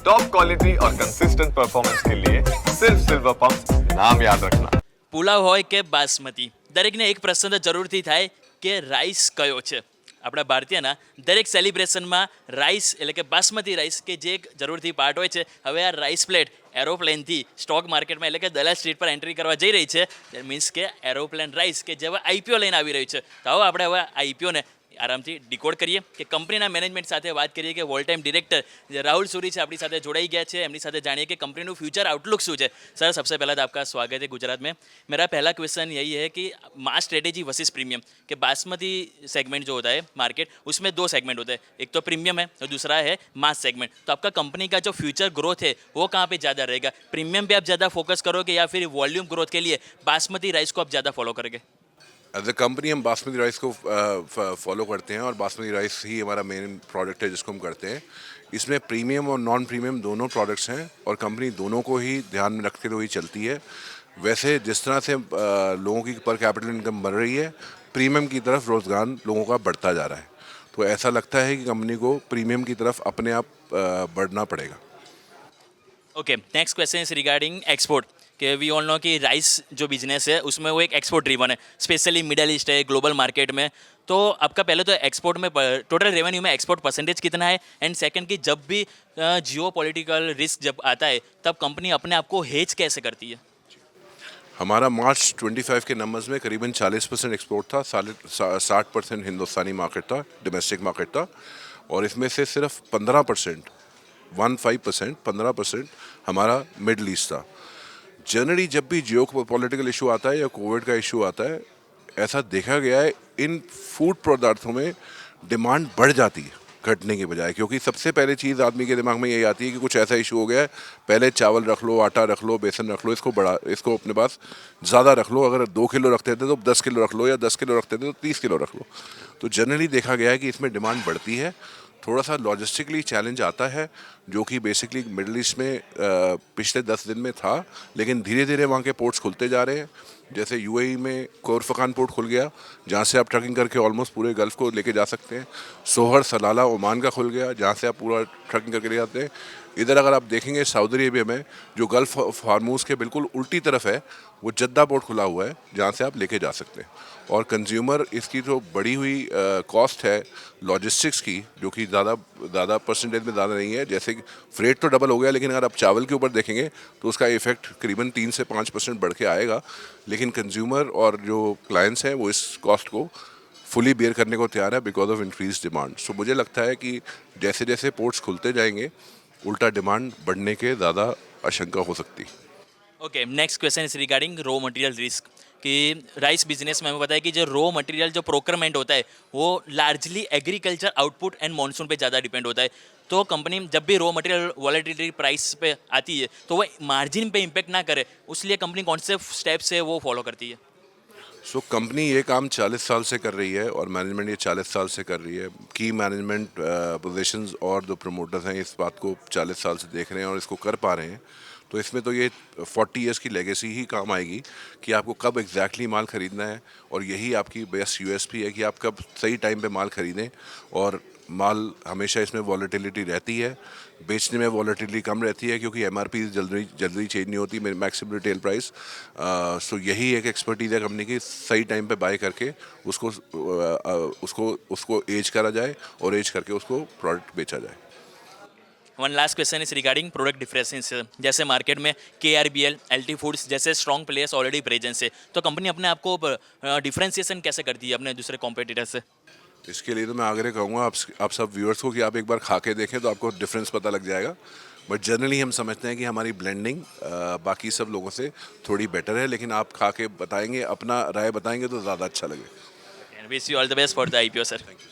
Top quality और consistent performance के लिए सिर्फ सिल्वर पंप नाम याद रखना। પુલાવ હોય કે બાસમતી, દરેકને એક પ્રશ્ન તો જરૂરથી થાય કે રાઈસ કયો છે. આપણા ભારતીયના દરેક સેલિબ્રેશનમાં રાઈસ એટલે કે બાસમતી રાઈસ કે જે એક જરૂરથી પાર્ટ હોય છે. હવે આ રાઈસ પ્લેટ એરોપ્લેનથી સ્ટોક માર્કેટમાં એટલે કે દલાલ સ્ટ્રીટ પર એન્ટ્રી કરવા જઈ રહી છે. મીન્સ કે એરોપ્લેન રાઈસ કે જે હવે આઈપીઓ લઈને આવી રહ્યું છે. તો આવો આપણે હવે આઈપીઓને આરામથી ડિકોડ કરીએ કે કંપનીના મેનેજમેન્ટ સાથે વાત કરીએ કે વોલ ટાઈમ ડિરેક્ટર જે રાहुल सूरी છે આપણી સાથે જોડાઈ ગયા છે. એમની સાથે જાણીए कि कंपनी નું फ्यूचर आउटलुक શું છે. सर सबसे पहला तो आपका स्वागत है गुजरात में. मेरा पहला क्वेश्चन यही है कि मास स्ट्रेटेजी वर्सेस प्रीमियम कि बासमती सेगमेंट जो होता है मार्केट उसमें दो सेगमेंट होते हैं, एक तो प्रीमियम है और दूसरा है मास सेगमेंट. तो आपका कंपनी का जो फ्यूचर ग्रोथ है वो कहाँ पे ज़्यादा रहेगा? प्रीमियम पे आप ज़्यादा फोकस करोगे या फिर वॉल्यूम ग्रोथ के लिए बासमती राइस को आप ज़्यादा फॉलो करोगे? एज ए कंपनी हम बासमती राइस को फॉलो करते हैं और बासमती राइस ही हमारा मेन प्रोडक्ट है जिसको हम करते हैं. इसमें प्रीमियम और नॉन प्रीमियम दोनों प्रोडक्ट्स हैं और कंपनी दोनों को ही ध्यान में रखते हुए चलती है. वैसे जिस तरह से लोगों की पर कैपिटल इनकम बढ़ रही है, प्रीमियम की तरफ रोजगार लोगों का बढ़ता जा रहा है. तो ऐसा लगता है कि कंपनी को प्रीमियम की तरफ अपने आप बढ़ना पड़ेगा. Okay, next question is regarding export कि वी ऑल नो कि राइस जो बिजनेस है उसमें वो एक एक्सपोर्ट ड्रिवन है, स्पेशली मिडल ईस्ट है, ग्लोबल मार्केट में. तो आपका पहले तो एक्सपोर्ट में टोटल रेवेन्यू में एक्सपोर्ट परसेंटेज कितना है? एंड सेकंड कि जब भी जियो पॉलिटिकल रिस्क जब आता है तब कंपनी अपने आप को हेज कैसे करती है? हमारा मार्च 25 के नंबर्स में करीबन 40% एक्सपोर्ट था, 60% हिंदुस्तानी मार्केट था, डोमेस्टिक मार्केट था. और इसमें से सिर्फ 15% हमारा मिडल ईस्ट था. जनरली जब भी जियो पॉलिटिकल इशू आता है या कोविड का इशू आता है, ऐसा देखा गया है इन फूड पदार्थों में डिमांड बढ़ जाती है घटने के बजाय. क्योंकि सबसे पहले चीज़ आदमी के दिमाग में यही आती है कि कुछ ऐसा इशू हो गया है, पहले चावल रख लो, आटा रख लो, बेसन रख लो, इसको अपने पास ज़्यादा रख लो. अगर 2 किलो रखते थे तो 10 किलो रख लो, या 10 किलो रखते थे तो 30 किलो रख लो. तो जनरली देखा गया है कि इसमें डिमांड बढ़ती है. थोड़ा सा लॉजिस्टिकली चैलेंज आता है जो कि बेसिकली मिडल ईस्ट में पिछले 10 दिन में था, लेकिन धीरे धीरे वहाँ के पोर्ट्स खुलते जा रहे हैं. जैसे यूएई में कोरफकान पोर्ट खुल गया जहाँ से आप ट्रकिंग करके ऑलमोस्ट पूरे गल्फ़ को लेके जा सकते हैं. सोहर सलाला ओमान का खुल गया जहाँ से आप पूरा ट्रकिंग करके ले जाते हैं. इधर अगर आप देखेंगे सऊदी अरेबिया में जो गल्फ़ ऑफ हार्मूज़ के बिल्कुल उल्टी तरफ है वो जद्दा पोर्ट खुला हुआ है जहाँ से आप लेके जा सकते हैं. और कंज्यूमर इसकी जो बढ़ी हुई कॉस्ट है लॉजिस्टिक्स की, जो कि ज़्यादा परसेंटेज में ज़्यादा नहीं है. जैसे कि फ्रेट तो डबल हो गया, लेकिन अगर आप चावल के ऊपर देखेंगे तो उसका इफेक्ट करीबन 3 से 5% बढ़ के आएगा. लेकिन कंज्यूमर और जो क्लाइंट्स हैं वो इस कॉस्ट को फुली बेयर करने को तैयार है बिकॉज ऑफ इंक्रीज डिमांड. सो मुझे लगता है कि जैसे जैसे पोर्ट्स खुलते जाएंगे उल्टा डिमांड बढ़ने के ज़्यादा आशंका हो सकती है. Okay, next question is regarding raw material risk कि राइस बिजनेस में हमें पता है कि जो रॉ मटेरियल जो प्रोक्योरमेंट होता है वो largely agriculture output and monsoon पे ज़्यादा डिपेंड होता है. तो कंपनी जब भी रॉ मटेरियल वॉलेटिलिटी प्राइस पे आती है तो वो मार्जिन पे इम्पेक्ट ना करे, उसलिए कंपनी कौन से स्टेप्स है वो फॉलो करती है? सो कंपनी ये काम 40 साल से कर रही है और मैनेजमेंट ये 40 साल से कर रही है. की मैनेजमेंट पोजीशंस और जो प्रमोटर्स हैं इस बात को 40 साल से देख रहे हैं और इसको कर पा रहे हैं. तो इसमें तो ये 40 इयर्स की लेगेसी ही काम आएगी कि आपको कब एग्जैक्टली माल ख़रीदना है. और यही आपकी बेस्ट यूएसपी है कि आप कब सही टाइम पे माल ख़रीदें. और माल हमेशा इसमें वॉलेटिलिटी रहती है, बेचने में वॉलेटिलिटी कम रहती है क्योंकि एमआरपी जल्दी चेंज नहीं होती, मैक्सिमम रिटेल प्राइस. सो यही एक एक्सपर्टीज है कंपनी की, सही टाइम पे बाय करके उसको एज करा जाए और एज करके उसको प्रोडक्ट बेचा जाए. One last question is regarding product differences. जैसे मार्केट में KRBL, LT फूड्स जैसे स्ट्रॉन्ग प्लेयर्स ऑलरेडी प्रेजेंस है, तो कंपनी अपने आप को डिफरेंशिएशन कैसे करती है अपने दूसरे कॉम्पिटिटर से? इसके लिए तो मैं आग्रह करूँगा आप सब व्यूअर्स को कि आप एक बार खा के देखें तो आपको डिफरेंस पता लग जाएगा. बट जनरली हम समझते हैं कि हमारी ब्लेंडिंग बाकी सब लोगों से थोड़ी बेटर है, लेकिन आप खा के बताएंगे, अपना राय बताएंगे तो ज़्यादा अच्छा लगे. Wish you all the best for the IPO sir. Thank you.